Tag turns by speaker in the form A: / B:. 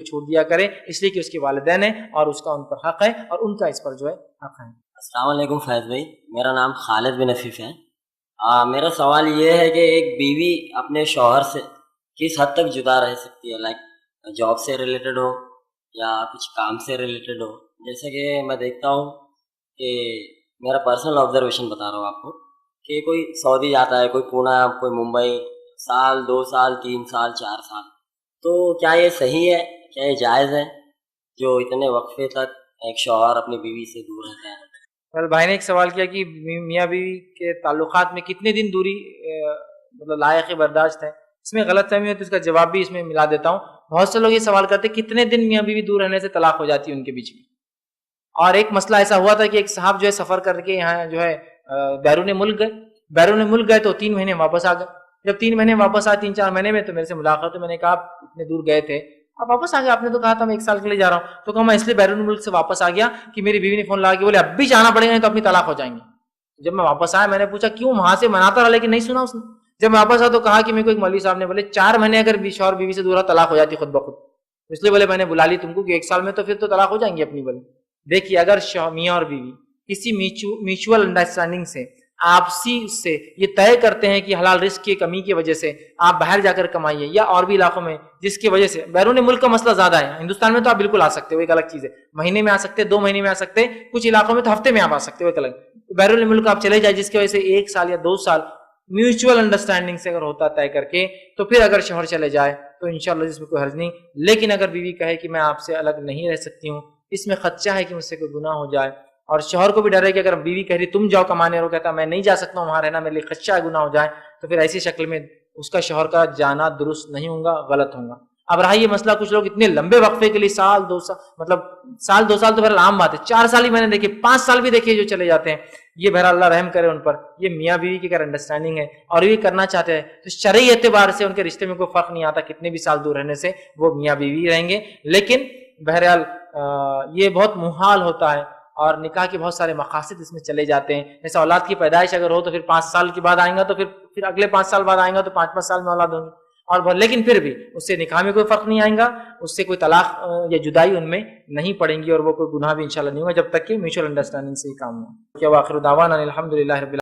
A: چھوڑ دیا کرے، اس لیے کہ اس کے والدین ہیں اور اس کا ان پر حق ہے اور ان کا اس پر جو ہے حق ہے۔
B: السلام علیکم فیض بھائی، میرا نام خالد بن عفیف ہے۔ میرا سوال یہ ہے کہ ایک بیوی اپنے شوہر سے کس حد تک جدا رہ سکتی ہے، لائک جاب سے ریلیٹڈ ہو یا کچھ کام سے ریلیٹڈ ہو؟ جیسے کہ میں دیکھتا ہوں کہ میرا پرسنل آبزرویشن بتا رہا ہوں آپ کو کہ کوئی سعودی جاتا ہے، کوئی پونا، کوئی ممبئی، سال 2 سال 3 سال 4 سال، تو کیا یہ صحیح ہے، کیا یہ جائز ہے جو اتنے وقفے تک ایک شوہر اپنی بیوی سے دور رہتا ہے؟
A: کل بھائی نے ایک سوال کیا کہ میاں بیوی کے تعلقات میں کتنے دن دوری مطلب لائق برداشت ہے۔ اس میں غلط فہمی ہے تو اس کا جواب بھی اس میں ملا دیتا ہوں۔ بہت سے لوگ یہ سوال کرتے ہیں کتنے دن میاں بیوی دور رہنے سے طلاق ہو جاتی ہے ان کے بیچ میں، اور ایک مسئلہ ایسا ہوا تھا کہ ایک صاحب جو ہے سفر کر کے یہاں جو ہے بیرون ملک گئے تو 3 مہینے واپس آ گئے۔ جب 3 مہینے واپس آئے 3-4 مہینے میں تو میرے سے ملاقات ہوئی، میں نے کہا آپ اتنے دور گئے تھے آپ واپس آ گئے، آپ نے تو کہا تھا میں 1 سال کے لیے جا رہا ہوں، تو کہا میں اس لیے بیرون ملک سے واپس آ گیا کہ میری بیوی نے فون لگا کے بولے اب بھی جانا پڑے گا تو اپنی طلاق ہو جائیں گے۔ جب میں واپس آیا میں نے پوچھا کیوں، وہاں سے مناتا رہا لیکن نہیں سنا اس نے۔ جب میں واپس آیا تو کہا کہ میرے کو ایک مولوی صاحب نے بولے 4 مہینے اگر شوہر بیوی سے دور رہا طلاق ہو جاتی خود بخود، اس لیے بولے میں نے بلا لی تم کو کہ 1 سال میں تو پھر تو طلاق ہو جائیں گی اپنی۔ بولے دیکھیے اگر میاں اور بیوی کسی میوچول انڈرسٹینڈنگ سے آپسی سے یہ طے کرتے ہیں کہ حلال رزق کی کمی کی وجہ سے آپ باہر جا کر کمائیے، یا اور بھی علاقوں میں جس کی وجہ سے بیرون ملک کا مسئلہ زیادہ ہے، ہندوستان میں تو آپ بالکل آ سکتے ہو، ایک الگ چیز ہے، مہینے میں آ سکتے، 2 مہینے میں آ سکتے، کچھ علاقوں میں تو ہفتے میں آپ آ سکتے ہو، ایک الگ۔ بیرون ملک آپ چلے جائیں جس کی وجہ سے 1 سال یا 2 سال میوچول انڈرسٹینڈنگ سے اگر ہوتا طے کر کے، تو پھر اگر شوہر چلے جائے تو انشاءاللہ اس میں کوئی حرج نہیں۔ لیکن اگر بیوی کہے کہ میں آپ سے الگ نہیں رہ سکتی ہوں، اس میں خدشہ ہے کہ مجھ سے کوئی گناہ ہو جائے، اور شوہر کو بھی ڈر ہے کہ اگر بیوی کہہ رہی تم جاؤ کمانے، اور وہ کہتا میں نہیں جا سکتا ہوں وہاں رہنا میرے لیے خدشہ ہے گناہ ہو جائے، تو پھر ایسی شکل میں اس کا شوہر کا جانا درست نہیں ہوگا، غلط ہوگا۔ اب رہا یہ مسئلہ کچھ لوگ اتنے لمبے وقفے کے لیے سال 2 سال، مطلب سال 2 سال تو بہرحال عام بات ہے، 4 سال ہی میں نے دیکھے، 5 سال بھی دیکھے جو چلے جاتے ہیں، یہ بہرحال اللہ رحم کرے ان پر۔ یہ میاں بیوی کی اگر انڈرسٹینڈنگ ہے اور یہ کرنا چاہتے ہیں تو شرعی اعتبار سے ان کے رشتے میں کوئی فرق نہیں آتا، کتنے بھی سال دور رہنے سے وہ میاں بیوی رہیں گے۔ لیکن بہرحال یہ بہت محال ہوتا ہے، اور نکاح کے بہت سارے مقاصد اس میں چلے جاتے ہیں، جیسے اولاد کی پیدائش اگر ہو تو پھر 5 سال کے بعد آئیں گا، تو پھر اگلے 5 سال بعد آئیں گا تو 5 سال میں اولاد ہوگی، اور لیکن پھر بھی اس سے نکاح میں کوئی فرق نہیں آئے گا، اس سے کوئی طلاق یا جدائی ان میں نہیں پڑیں گی، اور وہ کوئی گناہ بھی انشاءاللہ نہیں ہوگا جب تک کہ میوچل انڈرسٹینڈنگ سے ہی کام ہو۔ کیا واخر دعوانا الحمدللہ رب العالمین۔